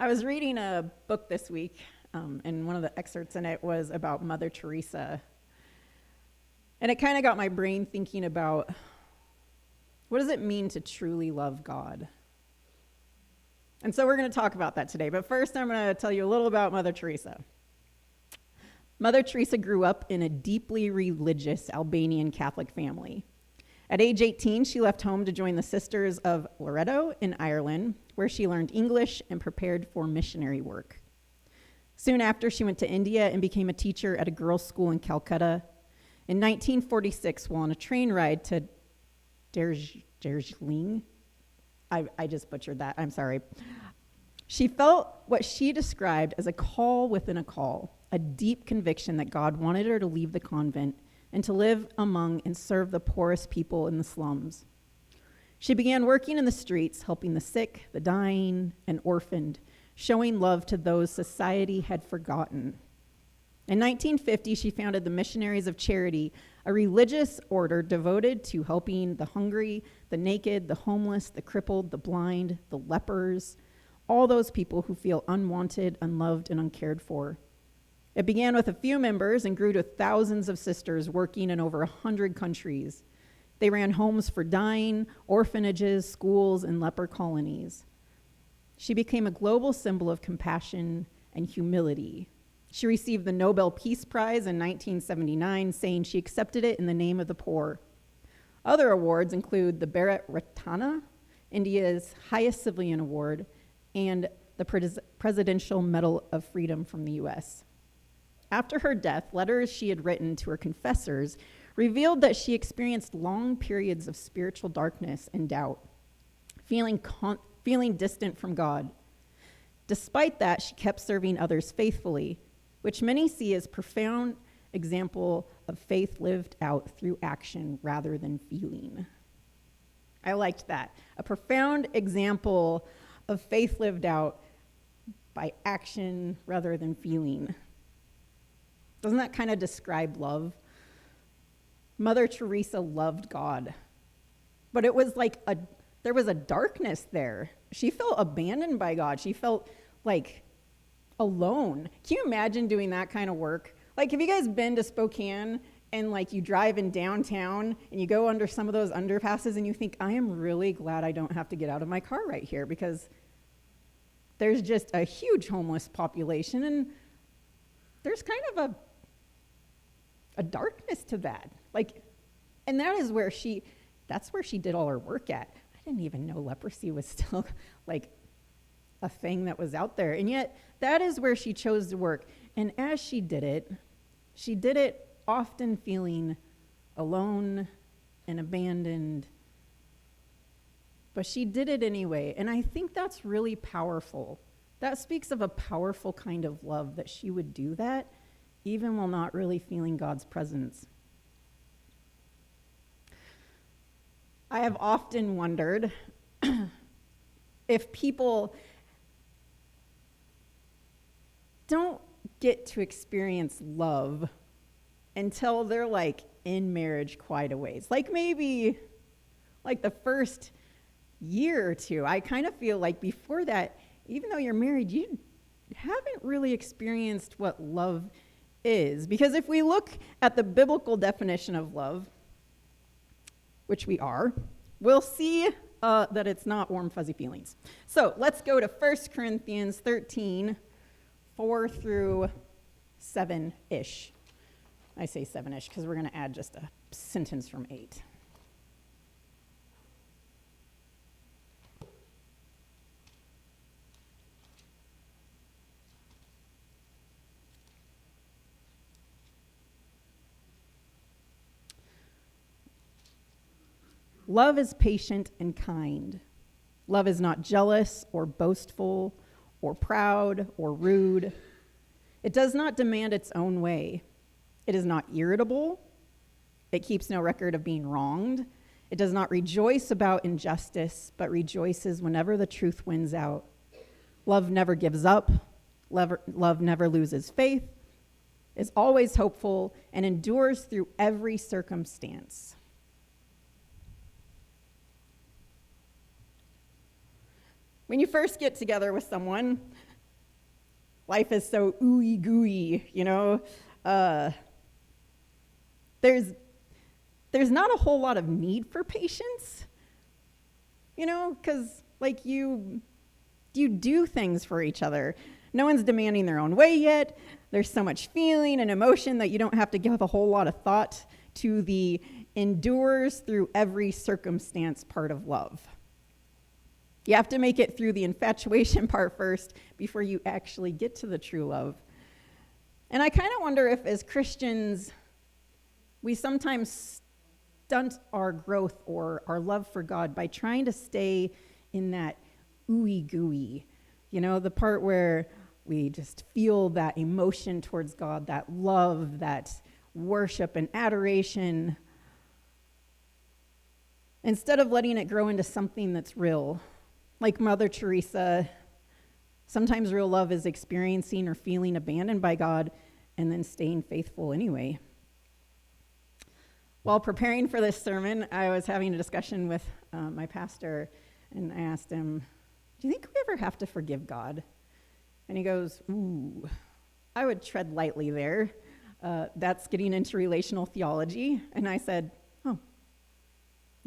I was reading a book this week, and one of the excerpts in it was about Mother Teresa. And it kind of got my brain thinking about, what does it mean to truly love God? And so we're going to talk about that today. But first, I'm going to tell you a little about Mother Teresa. Mother Teresa grew up in a deeply religious Albanian Catholic family. At age 18, she left home to join the Sisters of Loreto in Ireland, where she learned English and prepared for missionary work. Soon after, she went to India and became a teacher at a girls' school in Calcutta. In 1946, while on a train ride to Darjeeling, I just butchered that, I'm sorry. She felt what she described as a call within a call, a deep conviction that God wanted her to leave the convent and to live among and serve the poorest people in the slums. She began working in the streets, helping the sick, the dying, and orphaned, showing love to those society had forgotten. In 1950, she founded the Missionaries of Charity, a religious order devoted to helping the hungry, the naked, the homeless, the crippled, the blind, the lepers, all those people who feel unwanted, unloved, and uncared for. It began with a few members and grew to thousands of sisters working in over 100 countries. They ran homes for dying, orphanages, schools, and leper colonies. She became a global symbol of compassion and humility. She received the Nobel Peace Prize in 1979, saying she accepted it in the name of the poor. Other awards include the Bharat Ratna, India's highest civilian award, and the Presidential Medal of Freedom from the U.S. After her death, letters she had written to her confessors revealed that she experienced long periods of spiritual darkness and doubt, feeling distant from God. Despite that, she kept serving others faithfully, which many see as a profound example of faith lived out through action rather than feeling. I liked that. A profound example of faith lived out by action rather than feeling. Doesn't that kind of describe love? Mother Teresa loved God, but it was like there was a darkness there. She felt abandoned by God. She felt like alone. Can you imagine doing that kind of work? Like, have you guys been to Spokane and like you drive in downtown and you go under some of those underpasses and you think, I am really glad I don't have to get out of my car right here because there's just a huge homeless population and there's kind of a darkness to that. Like, and that's where she did all her work at. I didn't even know leprosy was still like a thing that was out there. And yet that is where she chose to work. And as she did it often feeling alone and abandoned. But she did it anyway. And I think that's really powerful. That speaks of a powerful kind of love, that she would do that even while not really feeling God's presence. I have often wondered if people don't get to experience love until they're like in marriage quite a ways. Like maybe like the first year or two. I kind of feel like before that, even though you're married, you haven't really experienced what love is. Because if we look at the biblical definition of love, which we are, we'll see that it's not warm, fuzzy feelings. So let's go to 1 Corinthians 13, 4 through 7-ish. I say 7-ish because we're going to add just a sentence from 8. Love is patient and kind. Love is not jealous or boastful or proud or rude. It does not demand its own way. It is not irritable. It keeps no record of being wronged. It does not rejoice about injustice, but rejoices whenever the truth wins out. Love never gives up. Love never loses faith, is always hopeful, and endures through every circumstance. When you first get together with someone, life is so ooey gooey, you know. There's not a whole lot of need for patience, you know, because like you do things for each other. No one's demanding their own way yet. There's so much feeling and emotion that you don't have to give a whole lot of thought to the endures through every circumstance part of love. You have to make it through the infatuation part first before you actually get to the true love. And I kind of wonder if as Christians, we sometimes stunt our growth or our love for God by trying to stay in that ooey gooey, you know, the part where we just feel that emotion towards God, that love, that worship and adoration, instead of letting it grow into something that's real. Like Mother Teresa, sometimes real love is experiencing or feeling abandoned by God and then staying faithful anyway. While preparing for this sermon, I was having a discussion with my pastor, and I asked him, do you think we ever have to forgive God? And he goes, ooh, I would tread lightly there. That's getting into relational theology. And I said, oh,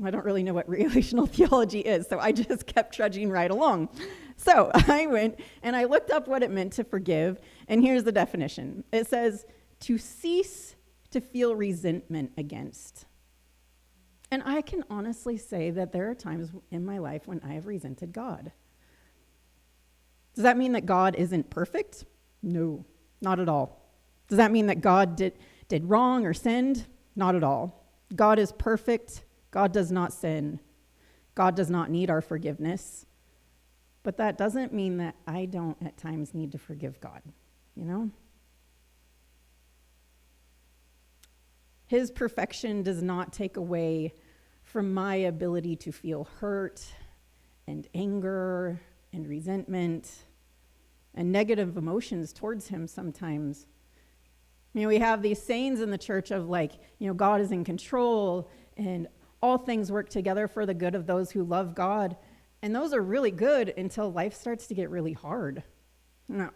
I don't really know what relational theology is, so I just kept trudging right along. So I went and I looked up what it meant to forgive, and here's the definition. It says, to cease to feel resentment against. And I can honestly say that there are times in my life when I have resented God. Does that mean that God isn't perfect? No, not at all. Does that mean that God did wrong or sinned? Not at all. God is perfect. God does not sin. God does not need our forgiveness. But that doesn't mean that I don't at times need to forgive God, you know? His perfection does not take away from my ability to feel hurt and anger and resentment and negative emotions towards him sometimes. You know, we have these sayings in the church of like, you know, God is in control and all things work together for the good of those who love God. And those are really good until life starts to get really hard. You know,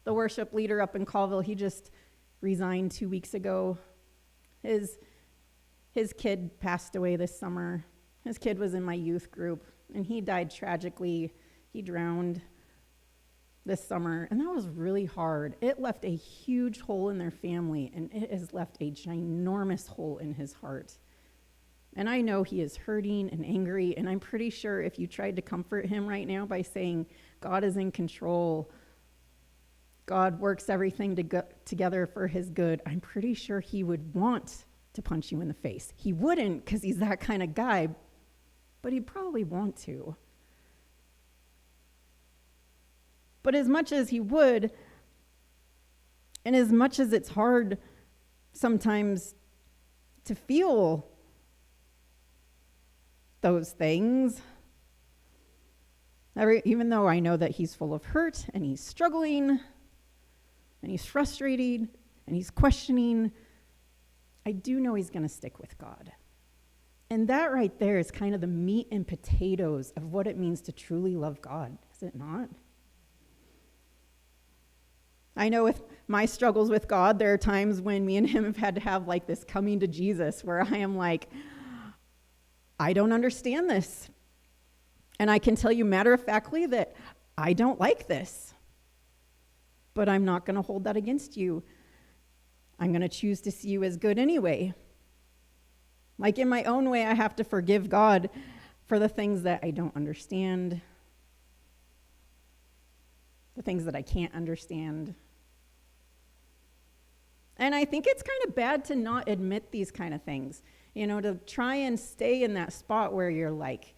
the worship leader up in Colville, he just resigned 2 weeks ago. His kid passed away this summer. His kid was in my youth group, and he died tragically. He drowned this summer, and that was really hard. It left a huge hole in their family, and it has left a ginormous hole in his heart. And I know he is hurting and angry, and I'm pretty sure if you tried to comfort him right now by saying, God is in control, God works everything together for his good, I'm pretty sure he would want to punch you in the face. He wouldn't because he's that kind of guy, but he'd probably want to. But as much as he would, and as much as it's hard sometimes to feel those things, even though I know that he's full of hurt and he's struggling and he's frustrated and he's questioning, I do know he's going to stick with God. And that right there is kind of the meat and potatoes of what it means to truly love God, is it not? I know with my struggles with God, there are times when me and him have had to have like this coming to Jesus where I am like, I don't understand this. And I can tell you matter-of-factly that I don't like this. But I'm not going to hold that against you. I'm going to choose to see you as good anyway. Like in my own way, I have to forgive God for the things that I don't understand, the things that I can't understand. And I think it's kind of bad to not admit these kind of things, you know, to try and stay in that spot where you're like,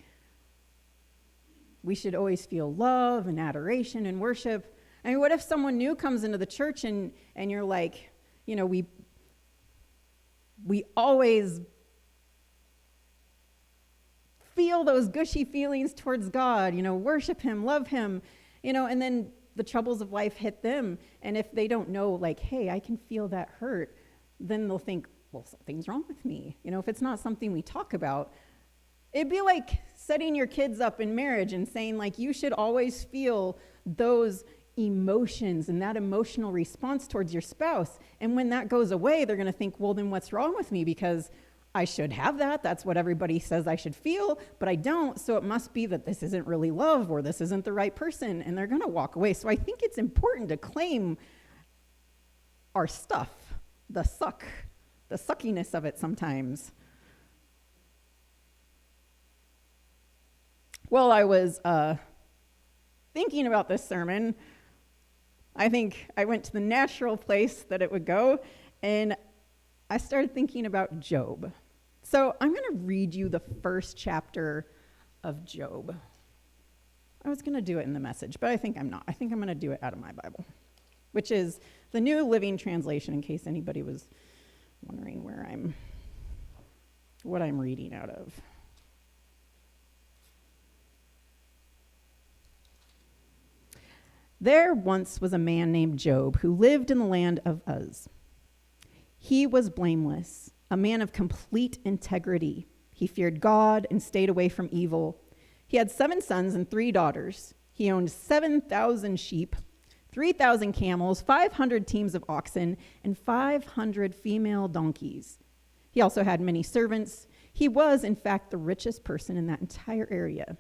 we should always feel love and adoration and worship. I mean, what if someone new comes into the church and you're like, you know, we always feel those gushy feelings towards God, you know, worship him, love him, you know, and then the troubles of life hit them. And if they don't know, like, hey, I can feel that hurt, then they'll think, well, something's wrong with me. You know, if it's not something we talk about, it'd be like setting your kids up in marriage and saying, like, you should always feel those emotions and that emotional response towards your spouse. And when that goes away, they're going to think, well, then what's wrong with me? Because I should have that. That's what everybody says I should feel, but I don't. So it must be that this isn't really love or this isn't the right person. And they're going to walk away. So I think it's important to claim our stuff, the suckiness of it sometimes. While I was thinking about this sermon, I think I went to the natural place that it would go, and I started thinking about Job. So I'm going to read you the first chapter of Job. I was going to do it in the Message, but I think I'm not. I think I'm going to do it out of my Bible, which is the New Living Translation, in case anybody was wondering what I'm reading out of. There once was a man named Job who lived in the land of Uz. He was blameless, a man of complete integrity. He feared God and stayed away from evil. He had 7 sons and 3 daughters. He owned 7,000 sheep, 3,000 camels, 500 teams of oxen, and 500 female donkeys. He also had many servants. He was, in fact, the richest person in that entire area.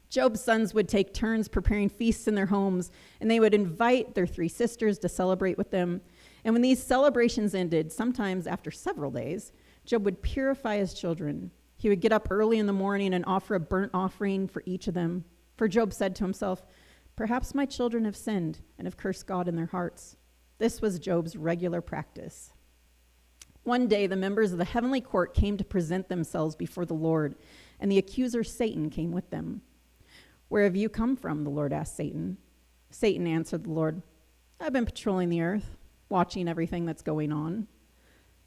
Job's sons would take turns preparing feasts in their homes, and they would invite their 3 sisters to celebrate with them. And when these celebrations ended, sometimes after several days, Job would purify his children. He would get up early in the morning and offer a burnt offering for each of them. For Job said to himself, "Perhaps my children have sinned and have cursed God in their hearts." This was Job's regular practice. One day, the members of the heavenly court came to present themselves before the Lord, and the accuser Satan came with them. "Where have you come from?" the Lord asked Satan. Satan answered the Lord, "I've been patrolling the earth, watching everything that's going on."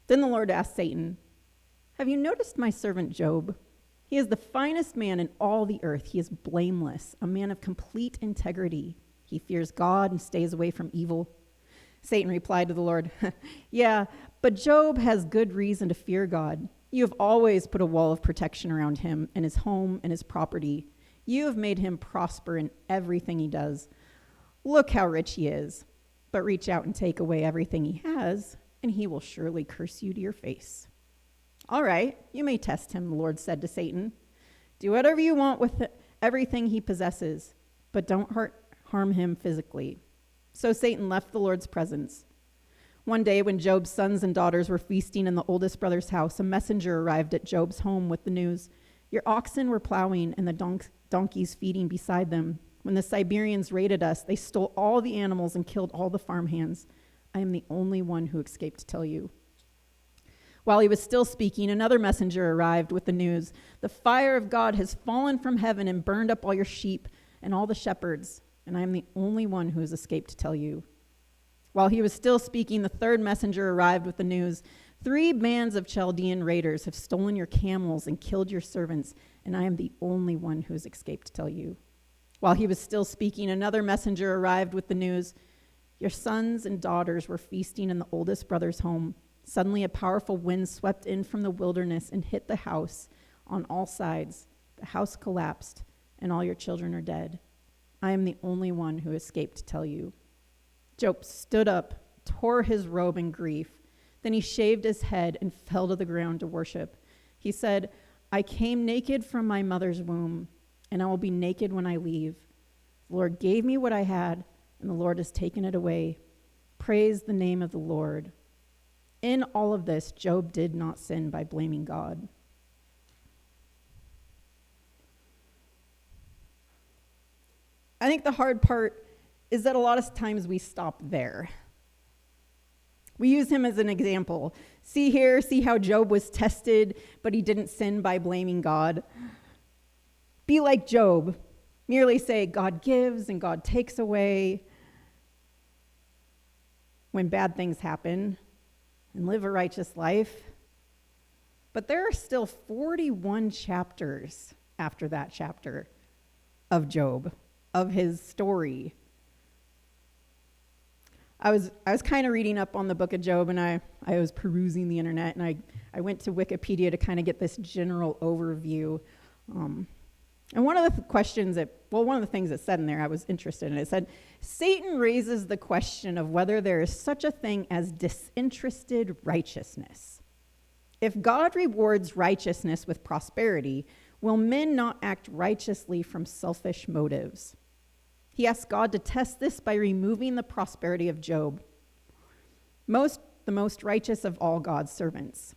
Then the Lord asked Satan, "Have you noticed my servant Job? He is the finest man in all the earth. He is blameless, a man of complete integrity. He fears God and stays away from evil." Satan replied to the Lord, "Yeah, but Job has good reason to fear God. You have always put a wall of protection around him and his home and his property. You have made him prosper in everything he does. Look how rich he is. But reach out and take away everything he has, and he will surely curse you to your face." "All right, you may test him," the Lord said to Satan. "Do whatever you want with everything he possesses, but don't harm him physically." So Satan left the Lord's presence. One day when Job's sons and daughters were feasting in the oldest brother's house, a messenger arrived at Job's home with the news, "Your oxen were plowing and the donkeys feeding beside them. When the Siberians raided us, they stole all the animals and killed all the farmhands. I am the only one who escaped to tell you." While he was still speaking, another messenger arrived with the news, "The fire of God has fallen from heaven and burned up all your sheep and all the shepherds, and I am the only one who has escaped to tell you." While he was still speaking, the third messenger arrived with the news, "3 bands of Chaldean raiders have stolen your camels and killed your servants, and I am the only one who has escaped to tell you." While he was still speaking, another messenger arrived with the news, "Your sons and daughters were feasting in the oldest brother's home. Suddenly a powerful wind swept in from the wilderness and hit the house on all sides. The house collapsed, and all your children are dead. I am the only one who escaped to tell you." Job stood up, tore his robe in grief. Then he shaved his head and fell to the ground to worship. He said, "I came naked from my mother's womb, and I will be naked when I leave. The Lord gave me what I had, and the Lord has taken it away. Praise the name of the Lord." In all of this, Job did not sin by blaming God. I think the hard part is that a lot of times we stop there. We use him as an example. See here, see how Job was tested, but he didn't sin by blaming God. Be like Job. Merely say, God gives and God takes away when bad things happen, and live a righteous life. But there are still 41 chapters after that chapter of Job, of his story. I was kind of reading up on the book of Job, and I was perusing the internet, and I went to Wikipedia to kind of get this general overview. And one of the things that said in there I was interested in, it said, Satan raises the question of whether there is such a thing as disinterested righteousness. If God rewards righteousness with prosperity, will men not act righteously from selfish motives? He asks God to test this by removing the prosperity of Job, the most righteous of all God's servants.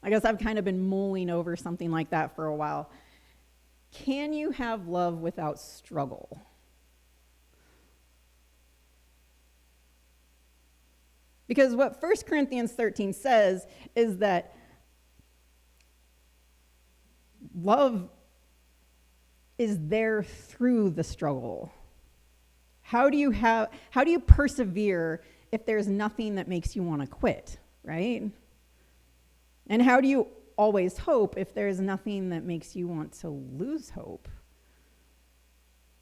I guess I've kind of been mulling over something like that for a while. Can you have love without struggle? Because what 1 Corinthians 13 says is that love is there through the struggle. How do you persevere if there's nothing that makes you want to quit, right? And how do you always hope if there's nothing that makes you want to lose hope?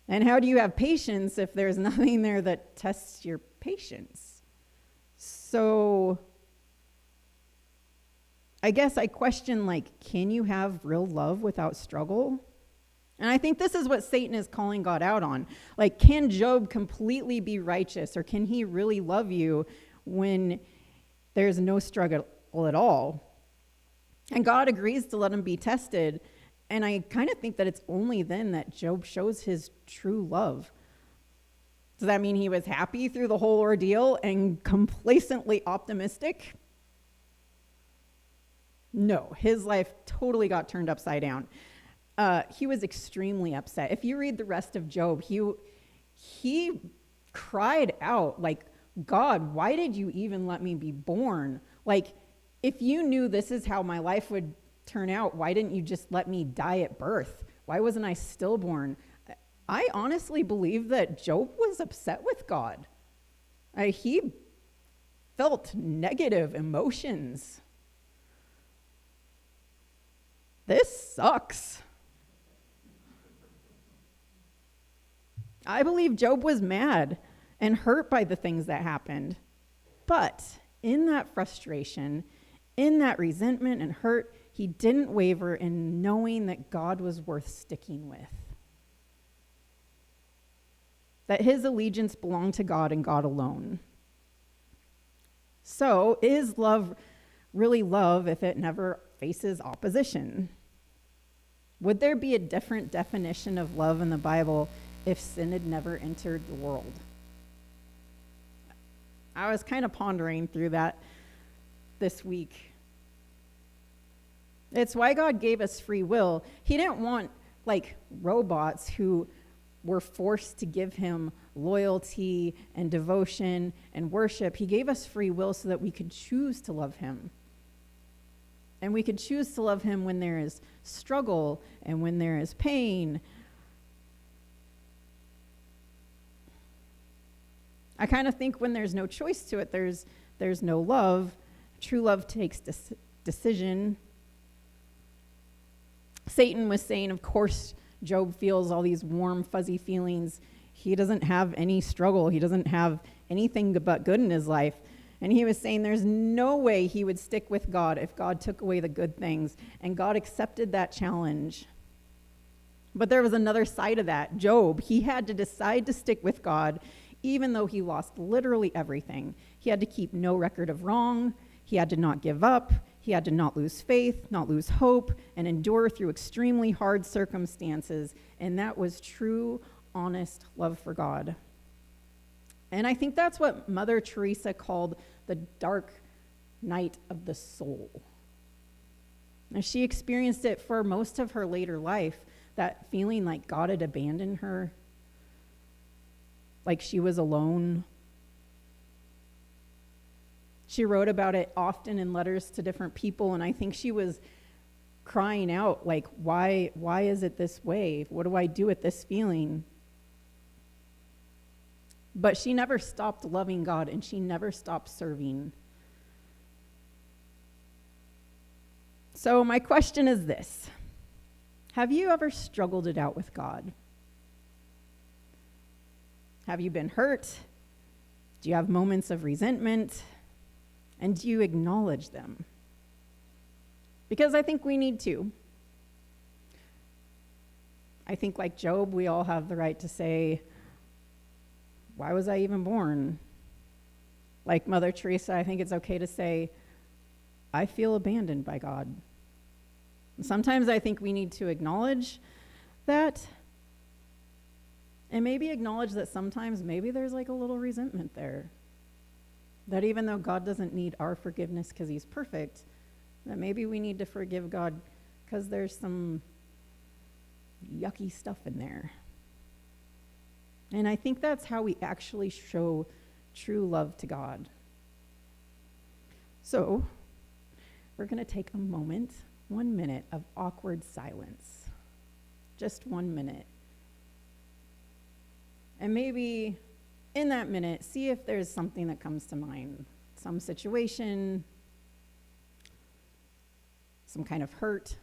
And how do you have patience if there's nothing there that tests your patience? So I guess I question, can you have real love without struggle? And I think this is what Satan is calling God out on. Can Job completely be righteous, or can he really love you when there's no struggle at all? And God agrees to let him be tested. And I kind of think that it's only then that Job shows his true love. Does that mean he was happy through the whole ordeal and complacently optimistic? No, his life totally got turned upside down. He was extremely upset. If you read the rest of Job, he cried out, God, why did you even let me be born? If you knew this is how my life would turn out, why didn't you just let me die at birth? Why wasn't I stillborn? I honestly believe that Job was upset with God. He felt negative emotions. This sucks. I believe Job was mad and hurt by the things that happened. But in that frustration, in that resentment and hurt, he didn't waver in knowing that God was worth sticking with. That his allegiance belonged to God and God alone. So, is love really love if it never faces opposition? Would there be a different definition of love in the Bible if sin had never entered the world? I was kind of pondering through that this week. It's why God gave us free will. He didn't want robots who were forced to give him loyalty and devotion and worship. He gave us free will so that we could choose to love him. And we could choose to love him when there is struggle and when there is pain. I kind of think when there's no choice to it, there's no love. True love takes decision. Satan was saying, of course, Job feels all these warm, fuzzy feelings. He doesn't have any struggle. He doesn't have anything but good in his life. And he was saying there's no way he would stick with God if God took away the good things. And God accepted that challenge. But there was another side of that. Job, he had to decide to stick with God, even though he lost literally everything. He had to keep no record of wrong. He had to not give up. He had to not lose faith, not lose hope, and endure through extremely hard circumstances. And that was true, honest love for God. And I think that's what Mother Teresa called the dark night of the soul. And she experienced it for most of her later life, that feeling like God had abandoned her, like she was alone. She wrote about it often in letters to different people, and I think she was crying out, why is it this way? What do I do with this feeling? But she never stopped loving God, and she never stopped serving. So my question is this: have you ever struggled it out with God? Have you been hurt? Do you have moments of resentment? And do you acknowledge them? Because I think we need to. I think, like Job, we all have the right to say, why was I even born? Like Mother Teresa, I think it's okay to say, I feel abandoned by God. Sometimes I think we need to acknowledge that, and maybe acknowledge that sometimes maybe there's like a little resentment there. That even though God doesn't need our forgiveness because he's perfect, that maybe we need to forgive God because there's some yucky stuff in there. And I think that's how we actually show true love to God. So, we're going to take a moment, 1 minute of awkward silence. Just 1 minute. And maybe in that minute, see if there's something that comes to mind. Some situation, some kind of hurt.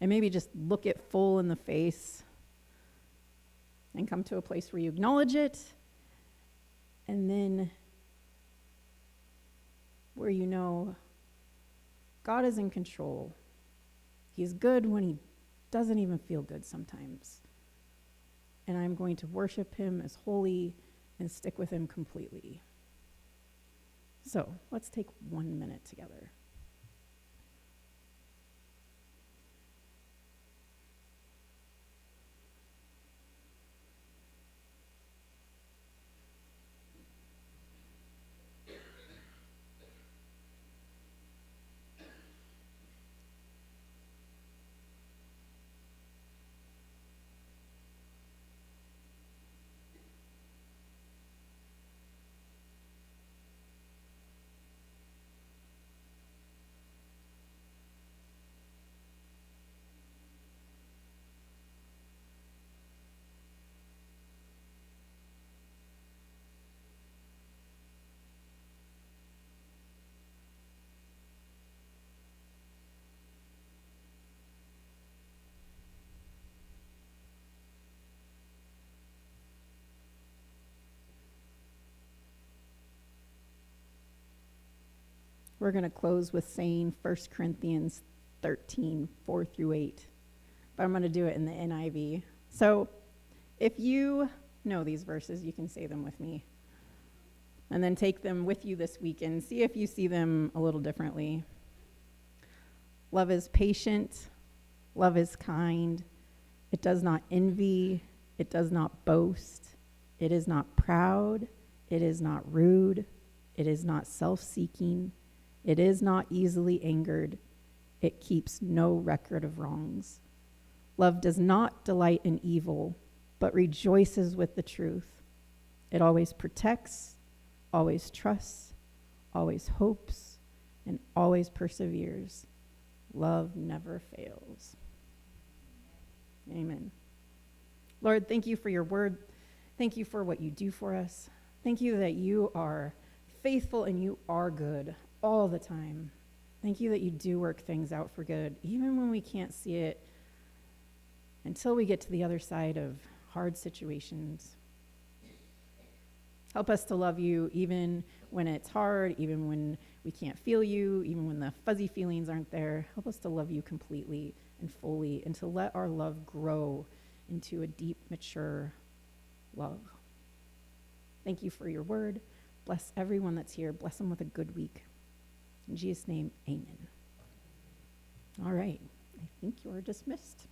And maybe just look it full in the face and come to a place where you acknowledge it, and then where you know God is in control. He's good when he doesn't even feel good sometimes. And I'm going to worship him as holy and stick with him completely. So let's take 1 minute together. We're going to close with saying 1 Corinthians 13, 4 through 8. But I'm going to do it in the NIV. So if you know these verses, you can say them with me. And then take them with you this week and see if you see them a little differently. Love is patient. Love is kind. It does not envy. It does not boast. It is not proud. It is not rude. It is not self-seeking. It is not easily angered. It keeps no record of wrongs. Love does not delight in evil, but rejoices with the truth. It always protects, always trusts, always hopes, and always perseveres. Love never fails. Amen. Lord, thank you for your word. Thank you for what you do for us. Thank you that you are faithful and you are good all the time. Thank you that you do work things out for good, even when we can't see it, until we get to the other side of hard situations. Help us to love you even when it's hard, even when we can't feel you, even when the fuzzy feelings aren't there. Help us to love you completely and fully, and to let our love grow into a deep, mature love. Thank you for your word. Bless everyone that's here. Bless them with a good week. In Jesus' name, amen. All right. I think you're dismissed.